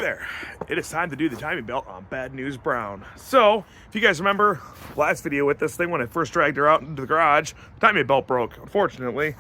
there, it is time to do the timing belt on Bad News Brown. So, if you guys remember last video with this thing when I first dragged her out into the garage, the timing belt broke, unfortunately.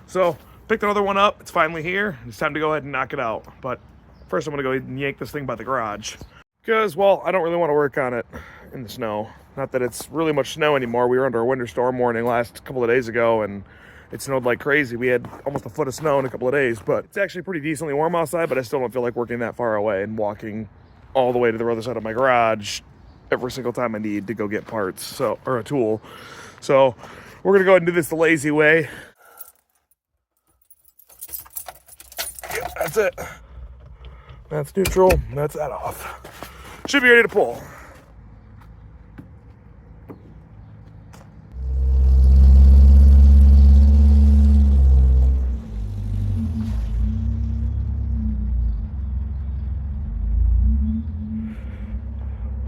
So, picked another one up, it's finally here, it's time to go ahead and knock it out. But first I'm gonna go ahead and yank this thing by the garage. Because, well, I don't really want to work on it in the snow. Not that it's really much snow anymore. We were under a winter storm warning last couple of days ago, and it snowed like crazy. We had almost a foot of snow in a couple of days, but it's actually pretty decently warm outside, but I still don't feel like working that far away and walking all the way to the other side of my garage every single time I need to go get parts, or a tool. So we're gonna go ahead and do this the lazy way. Yeah, that's it. That's neutral, that's that off. Should be ready to pull.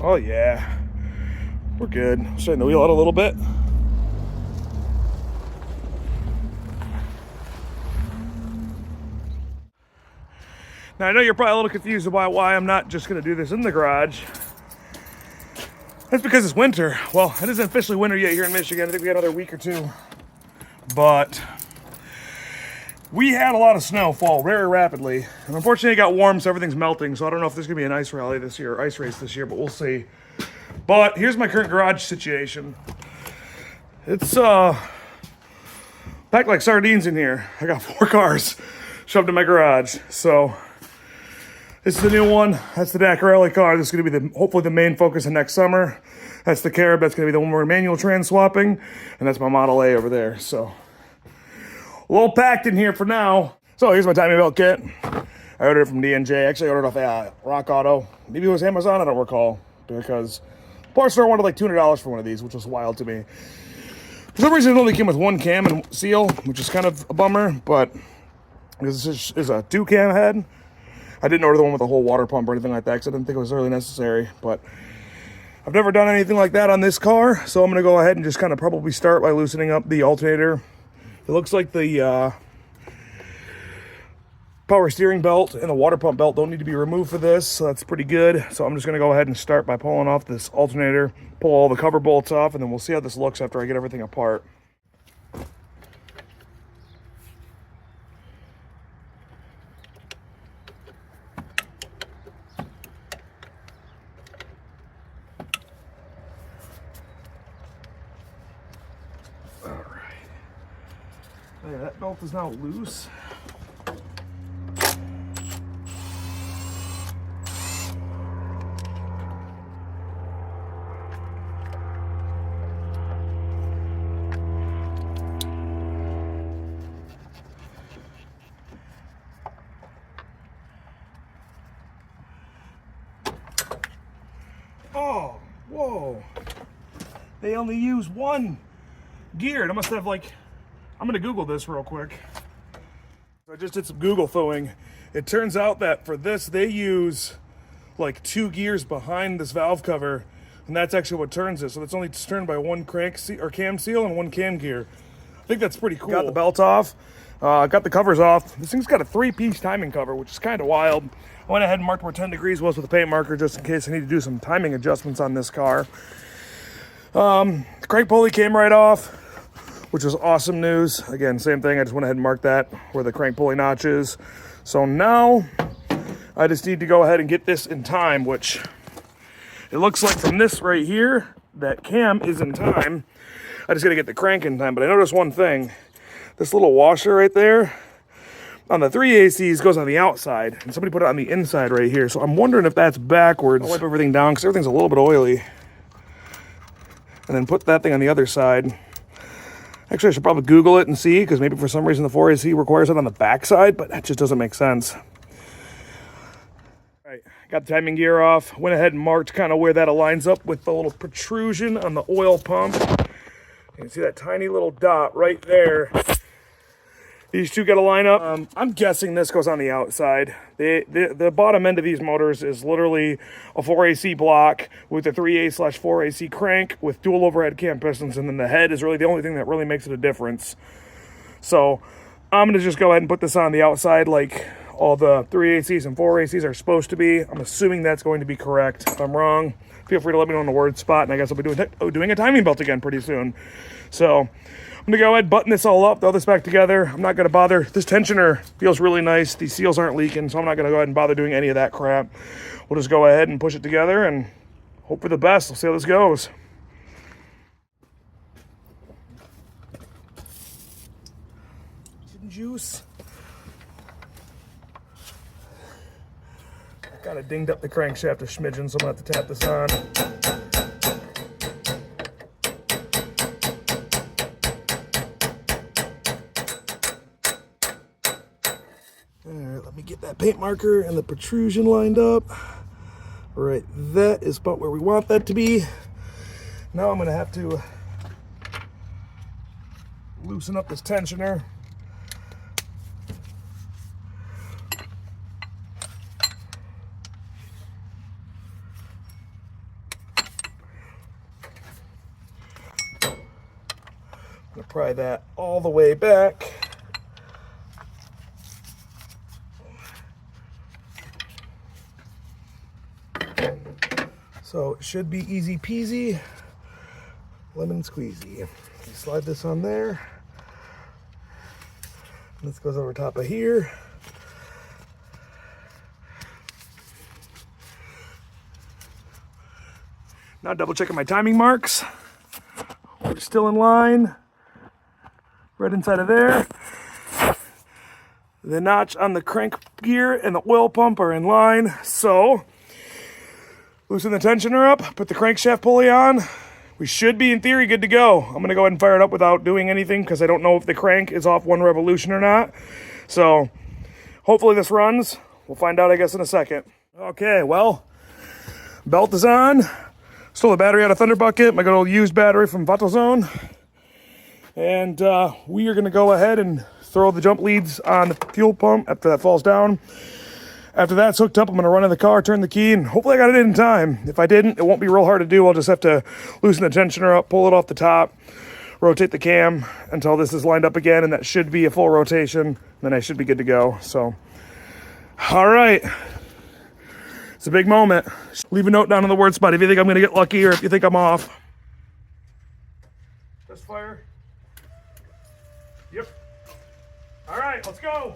Oh yeah, we're good. Straighten the wheel out a little bit. Now I know you're probably a little confused about why I'm not just gonna do this in the garage. That's because it's winter. Well, it isn't officially winter yet here in Michigan. I think we got another week or two. But we had a lot of snow fall very rapidly. And unfortunately it got warm, so everything's melting. So I don't know if there's gonna be an ice rally this year, or ice race this year, but we'll see. But here's my current garage situation. It's packed like sardines in here. I got 4 cars shoved in my garage. So this is the new one. That's the Dacarelli car. This is gonna be hopefully the main focus of next summer. That's the Carib. That's gonna be the one we're manual trans swapping. And that's my Model A over there, so. A little packed in here for now. So here's my timing belt kit. I ordered it from D&J. Actually, I ordered it off Rock Auto. Maybe it was Amazon, I don't recall. Because the parts store wanted like $200 for one of these, which was wild to me. For some reason, it only came with 1 cam and seal, which is kind of a bummer. But this is a 2 cam head. I didn't order the one with a whole water pump or anything like that because I didn't think it was really necessary. But I've never done anything like that on this car. So I'm going to go ahead and just kind of probably start by loosening up the alternator. It looks like the power steering belt and the water pump belt don't need to be removed for this, so that's pretty good. So I'm just going to go ahead and start by pulling off this alternator, pull all the cover bolts off, and then we'll see how this looks after I get everything apart. Yeah, that belt is now loose. Oh, whoa. They only use 1 gear. And I must have like, I'm gonna Google this real quick. I just did some Google foing. It turns out that for this, they use like 2 gears behind this valve cover, and that's actually what turns it. So it's only turned by 1 crank or cam seal and 1 cam gear. I think that's pretty cool. Got the belt off, got the covers off. This thing's got a 3-piece timing cover, which is kind of wild. I went ahead and marked where 10 degrees was with a paint marker just in case I need to do some timing adjustments on this car. The crank pulley came right off, which was awesome news. Again, same thing, I just went ahead and marked that where the crank pulley notch is. So now, I just need to go ahead and get this in time, which it looks like from this right here, that cam is in time. I just gotta get the crank in time, but I noticed one thing. This little washer right there, on the 3 ACs goes on the outside, and somebody put it on the inside right here. So I'm wondering if that's backwards. I'll wipe everything down, because everything's a little bit oily. And then put that thing on the other side. Actually, I should probably Google it and see, because maybe for some reason the 4AC requires it on the back side, but that just doesn't make sense. All right, got the timing gear off. Went ahead and marked kind of where that aligns up with the little protrusion on the oil pump. You can see that tiny little dot right there. These two got to line up. I'm guessing this goes on the outside. The bottom end of these motors is literally a 4AC block with a 3A/4AC crank with dual overhead cam pistons, and then the head is really the only thing that really makes it a difference. So I'm going to just go ahead and put this on the outside like all the 3/8 and 4/8 are supposed to be. I'm assuming that's going to be correct. If I'm wrong, feel free to let me know in the word spot, and I guess I'll be doing a timing belt again pretty soon. So I'm gonna go ahead and button this all up, throw this back together. I'm not gonna bother. This tensioner feels really nice. These seals aren't leaking, so I'm not gonna go ahead and bother doing any of that crap. We'll just go ahead and push it together and hope for the best. We'll see how this goes. Some juice. Kind of dinged up the crankshaft a smidgen, so I'm gonna have to tap this on. Alright, let me get that paint marker and the protrusion lined up. Right, that is about where we want that to be. Now I'm gonna have to loosen up this tensioner. I'm gonna pry that all the way back. So it should be easy peasy, lemon squeezy. You slide this on there. This goes over top of here. Now double checking my timing marks. We're still in line. Right inside of there. The notch on the crank gear and the oil pump are in line. So loosen the tensioner up, put the crankshaft pulley on. We should be, in theory, good to go. I'm gonna go ahead and fire it up without doing anything because I don't know if the crank is off 1 revolution or not. So hopefully this runs. We'll find out, I guess, in a second. Okay, well, belt is on. Stole the battery out of Thunder Bucket, my good old used battery from VatoZone. And we are gonna go ahead and throw the jump leads on the fuel pump after that falls down. After that's hooked up, I'm gonna run in the car, turn the key, and hopefully I got it in time. If I didn't, it won't be real hard to do. I'll just have to loosen the tensioner up, pull it off the top, rotate the cam until this is lined up again, and that should be a full rotation. Then I should be good to go. So, all right. It's a big moment. Leave a note down in the word spot if you think I'm gonna get lucky or if you think I'm off. Test fire. Yep. All right, let's go.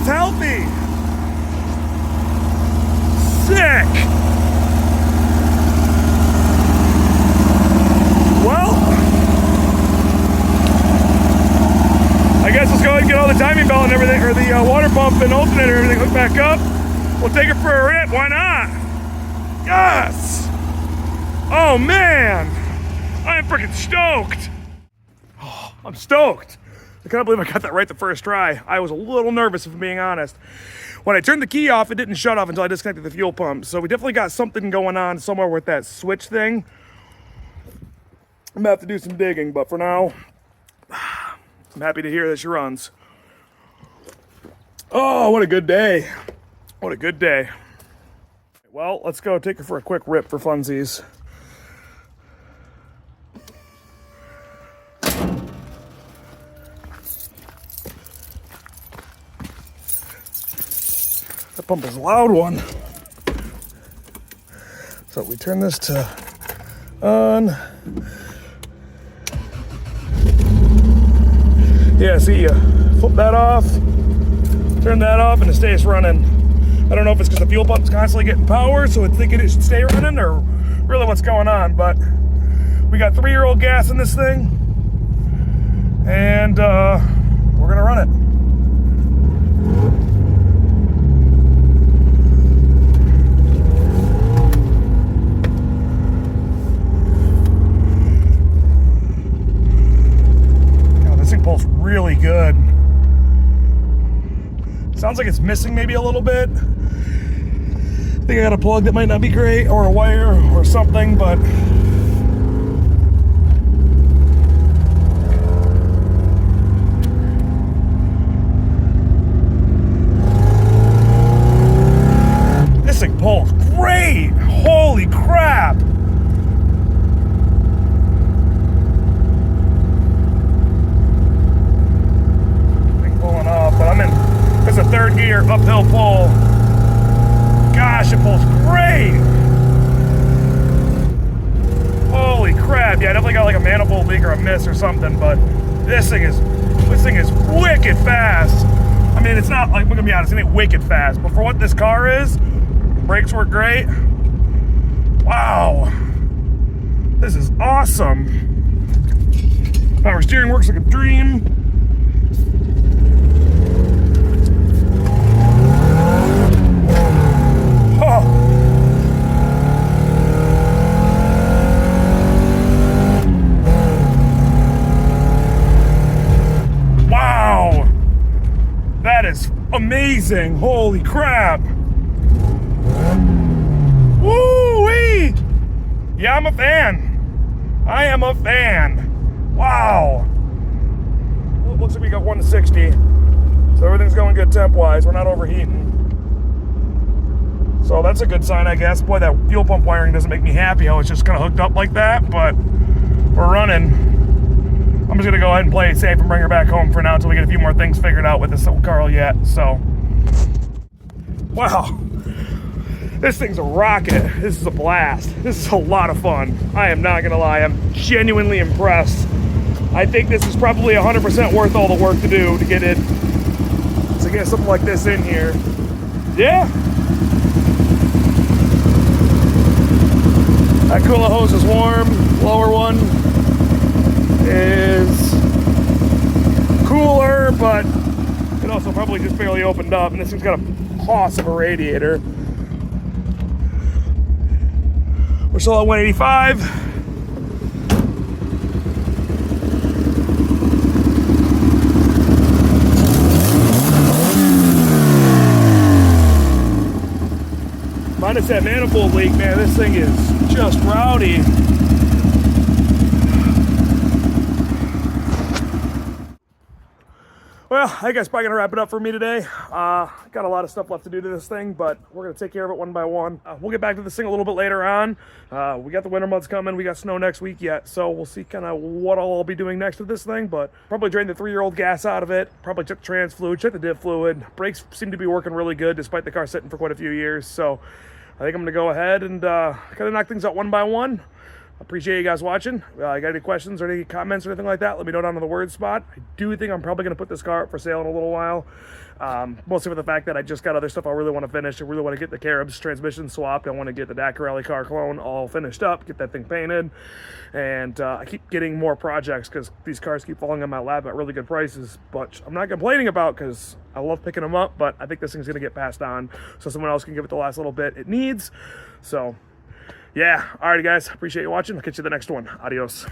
Healthy. Sick. Well, I guess let's go ahead and get all the timing belt and everything, or the water pump and alternator and everything hooked back up. We'll take it for a rip. Why not? Yes. Oh man, I am freaking stoked. Oh, I'm stoked. I can't believe I got that right the first try. I was a little nervous, if I'm being honest. When I turned the key off, it didn't shut off until I disconnected the fuel pump. So we definitely got something going on somewhere with that switch thing. I'm gonna have to do some digging, but for now, I'm happy to hear that she runs. Oh, what a good day. What a good day. Well, let's go take her for a quick rip for funsies. That pump is a loud one. So we turn this to on. Yeah, see, you flip that off, turn that off, and it stays running. I don't know if it's because the fuel pump's constantly getting power, so it's thinking it should stay running, or really what's going on, but we got 3-year-old gas in this thing, and we're gonna run it. Sounds like it's missing maybe a little bit. I think I got a plug that might not be great, or a wire or something, but this thing pulls great. Holy crap. Thing pulling up, but it's a third gear uphill pull. Gosh, it pulls great. Holy crap. Yeah, I definitely got like a manifold leak or a miss or something, but this thing is wicked fast. I mean, it's not like, I'm gonna be honest, it ain't wicked fast, but for what this car is, brakes work great. Wow. This is awesome. Power steering works like a dream. Wow, that is amazing. Holy crap. Woo-wee. Yeah, I'm a fan. I am a fan. Wow. Well, it looks like we got 1 to 60. So everything's going good temp-wise. We're not overheating. So that's a good sign, I guess. Boy, that fuel pump wiring doesn't make me happy how it's just kind of hooked up like that, but we're running. I'm just gonna go ahead and play it safe and bring her back home for now until we get a few more things figured out with this little car yet. So, wow, this thing's a rocket. This is a blast. This is a lot of fun. I am not gonna lie, I'm genuinely impressed. I think this is probably 100% worth all the work to do to get it, to get something like this in here. Yeah. That cooler hose is warm. Lower one is cooler, but it also probably just barely opened up, and this thing's got a hoss of a radiator. We're still at 185. Minus that manifold leak, man, this thing is just rowdy. Well, I think that's probably gonna wrap it up for me today. Got a lot of stuff left to do to this thing, but we're gonna take care of it one by one. We'll get back to this thing a little bit later on. We got the winter months coming. We got snow next week yet, so we'll see kind of what I'll be doing next with this thing, but probably drain the 3-year-old gas out of it. Probably check the trans fluid, check the diff fluid. Brakes seem to be working really good despite the car sitting for quite a few years, so I think I'm gonna go ahead and kind of knock things out one by one. Appreciate you guys watching. You got any questions or any comments or anything like that, let me know down in the word spot. I do think I'm probably going to put this car up for sale in a little while. Mostly for the fact that I just got other stuff I really want to finish. I really want to get the Carib's transmission swapped. I want to get the Dakar Rally car clone all finished up, get that thing painted. And I keep getting more projects because these cars keep falling on my lap at really good prices, but I'm not complaining about because I love picking them up, but I think this thing's going to get passed on so someone else can give it the last little bit it needs. So yeah, alrighty guys, appreciate you watching. I'll catch you in the next one. Adios.